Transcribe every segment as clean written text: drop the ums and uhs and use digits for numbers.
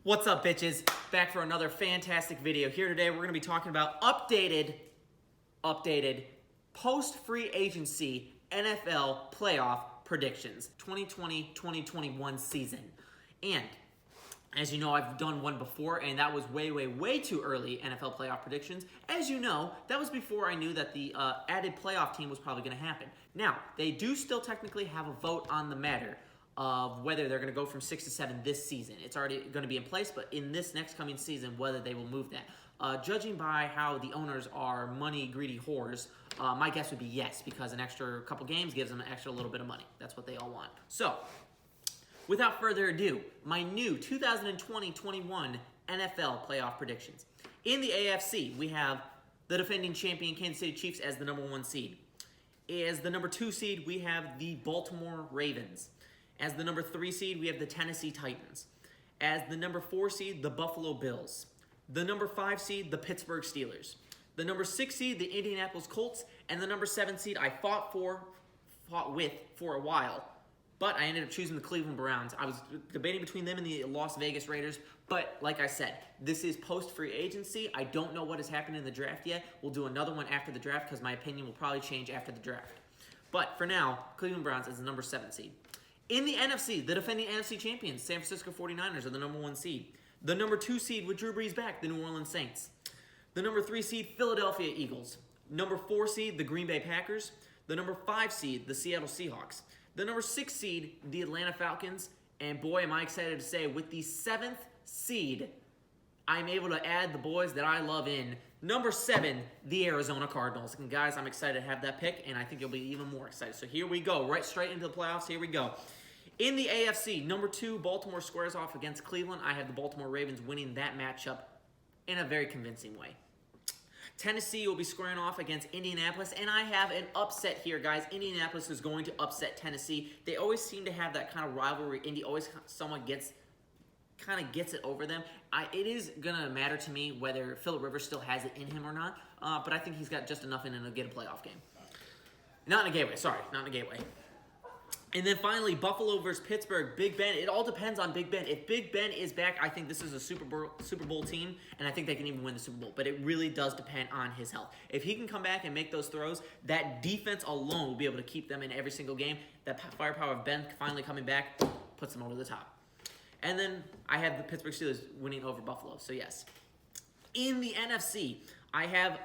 What's up, bitches? Back for another fantastic video. Here today, we're going to be talking about updated post-free agency NFL playoff predictions, 2020-2021 season. And as you know, I've done one before, and that was way too early NFL playoff predictions. As you know, that was before I knew that the added playoff team was probably going to happen. Now, they do still technically have a vote on the matter of whether they're going to go from 6 to 7 this season. It's already going to be in place, but in this next coming season, whether they will move that. Judging by how the owners are money-greedy whores, my guess would be yes, because an extra couple games gives them an extra little bit of money. That's what they all want. So, without further ado, my new 2020-21 NFL playoff predictions. In the AFC, we have the defending champion Kansas City Chiefs as the number 1 seed. As the number 2 seed, we have the Baltimore Ravens. As the number 3 seed, we have the Tennessee Titans. As the number 4 seed, the Buffalo Bills. The number 5 seed, the Pittsburgh Steelers. The number 6 seed, the Indianapolis Colts. And the number 7 seed, I fought with for a while, but I ended up choosing the Cleveland Browns. I was debating between them and the Las Vegas Raiders, but like I said, this is post-free agency. I don't know what has happened in the draft yet. We'll do another one after the draft because my opinion will probably change after the draft. But for now, Cleveland Browns is the number 7 seed. In the NFC, the defending NFC champions, San Francisco 49ers, are the number 1 seed. The number 2 seed with Drew Brees back, the New Orleans Saints. The number 3 seed, Philadelphia Eagles. Number 4 seed, the Green Bay Packers. The number 5 seed, the Seattle Seahawks. The number 6 seed, the Atlanta Falcons. And boy, am I excited to say, with the 7th seed, I'm able to add the boys that I love in. Number 7, the Arizona Cardinals. And guys, I'm excited to have that pick, and I think you'll be even more excited. So here we go, right straight into the playoffs. Here we go. In the AFC, number 2, Baltimore squares off against Cleveland. I have the Baltimore Ravens winning that matchup in a very convincing way. Tennessee will be squaring off against Indianapolis, and I have an upset here, guys. Indianapolis is going to upset Tennessee. They always seem to have that kind of rivalry. Indy always somewhat gets it over them. It is going to matter to me whether Phillip Rivers still has it in him or not, but I think he's got just enough in him to get a playoff game. Not in a gateway, sorry, not in a gateway. And then finally, Buffalo versus Pittsburgh. Big Ben. It all depends on Big Ben. If Big Ben is back, I think this is a Super Bowl team, and I think they can even win the Super Bowl. But it really does depend on his health. If he can come back and make those throws, that defense alone will be able to keep them in every single game. That firepower of Ben finally coming back puts them over the top. And then I have the Pittsburgh Steelers winning over Buffalo. So yes. In the NFC, I have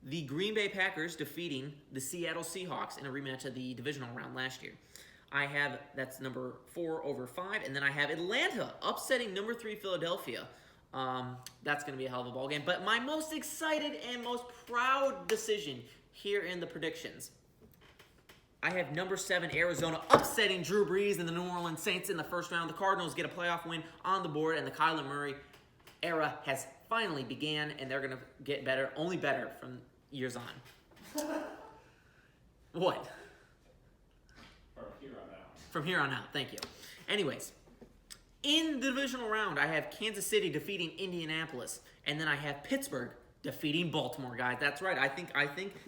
the Green Bay Packers defeating the Seattle Seahawks in a rematch of the divisional round last year. That's number 4 over 5, and then I have Atlanta upsetting number 3 Philadelphia. That's going to be a hell of a ball game. But my most excited and most proud decision here in the predictions, I have number 7 Arizona upsetting Drew Brees and the New Orleans Saints in the first round. The Cardinals get a playoff win on the board, and the Kyler Murray era has finally began, and they're going to get better, only better from years on. What? From here on out, thank you. Anyways, in the divisional round, I have Kansas City defeating Indianapolis, and then I have Pittsburgh defeating Baltimore, guys. That's right. I think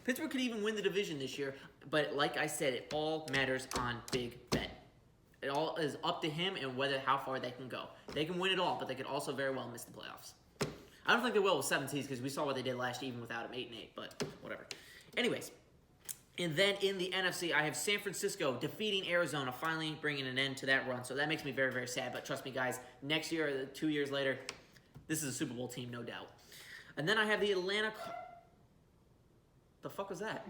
Pittsburgh could even win the division this year, but like I said, it all matters on Big Ben. It all is up to him and how far they can go. They can win it all, but they could also very well miss the playoffs. I don't think they will with 7 seeds because we saw what they did last year even without him, 8-8, but whatever. Anyways. And then in the NFC, I have San Francisco defeating Arizona, finally bringing an end to that run. So that makes me very sad. But trust me, guys, next year or 2 years later, this is a Super Bowl team, no doubt. And then I have the Atlanta... The fuck was that?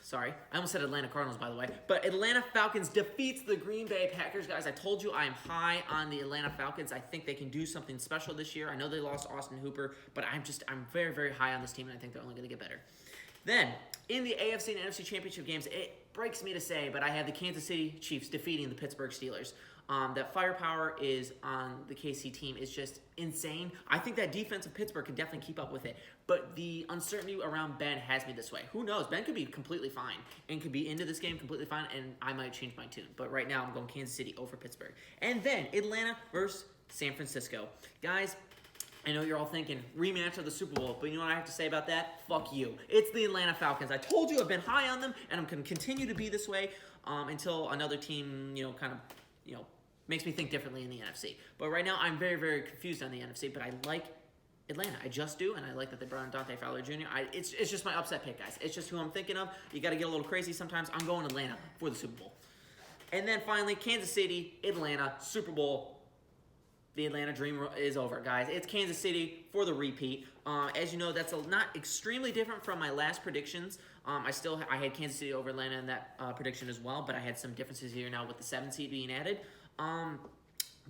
Sorry. I almost said Atlanta Cardinals, by the way. But Atlanta Falcons defeats the Green Bay Packers. Guys, I told you I am high on the Atlanta Falcons. I think they can do something special this year. I know they lost Austin Hooper, but I'm very high on this team, and I think they're only going to get better. Then, in the AFC and NFC Championship games, it breaks me to say, but I have the Kansas City Chiefs defeating the Pittsburgh Steelers. That firepower is on the KC team is just insane. I think that defense of Pittsburgh could definitely keep up with it. But the uncertainty around Ben has me this way. Who knows? Ben could be completely fine and could be into this game completely fine, and I might change my tune. But right now, I'm going Kansas City over Pittsburgh. And then, Atlanta versus San Francisco. Guys, I know you're all thinking, rematch of the Super Bowl, but you know what I have to say about that? Fuck you. It's the Atlanta Falcons. I told you I've been high on them, and I'm going to continue to be this way until another team, makes me think differently in the NFC. But right now, I'm very, very confused on the NFC, but I like Atlanta. I just do, and I like that they brought in Dante Fowler Jr. It's just my upset pick, guys. It's just who I'm thinking of. You got to get a little crazy sometimes. I'm going Atlanta for the Super Bowl. And then finally, Kansas City, Atlanta, Super Bowl. The Atlanta dream is over, guys. It's Kansas City for the repeat. As you know, that's not extremely different from my last predictions. I had Kansas City over Atlanta in that prediction as well, but I had some differences here now with the 7th seed being added.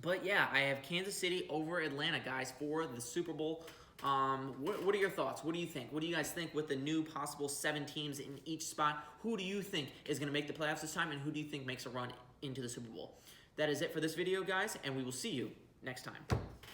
But yeah, I have Kansas City over Atlanta, guys, for the Super Bowl. What are your thoughts? What do you think? What do you guys think with the new possible 7 teams in each spot? Who do you think is going to make the playoffs this time, and who do you think makes a run into the Super Bowl? That is it for this video, guys, and we will see you next time.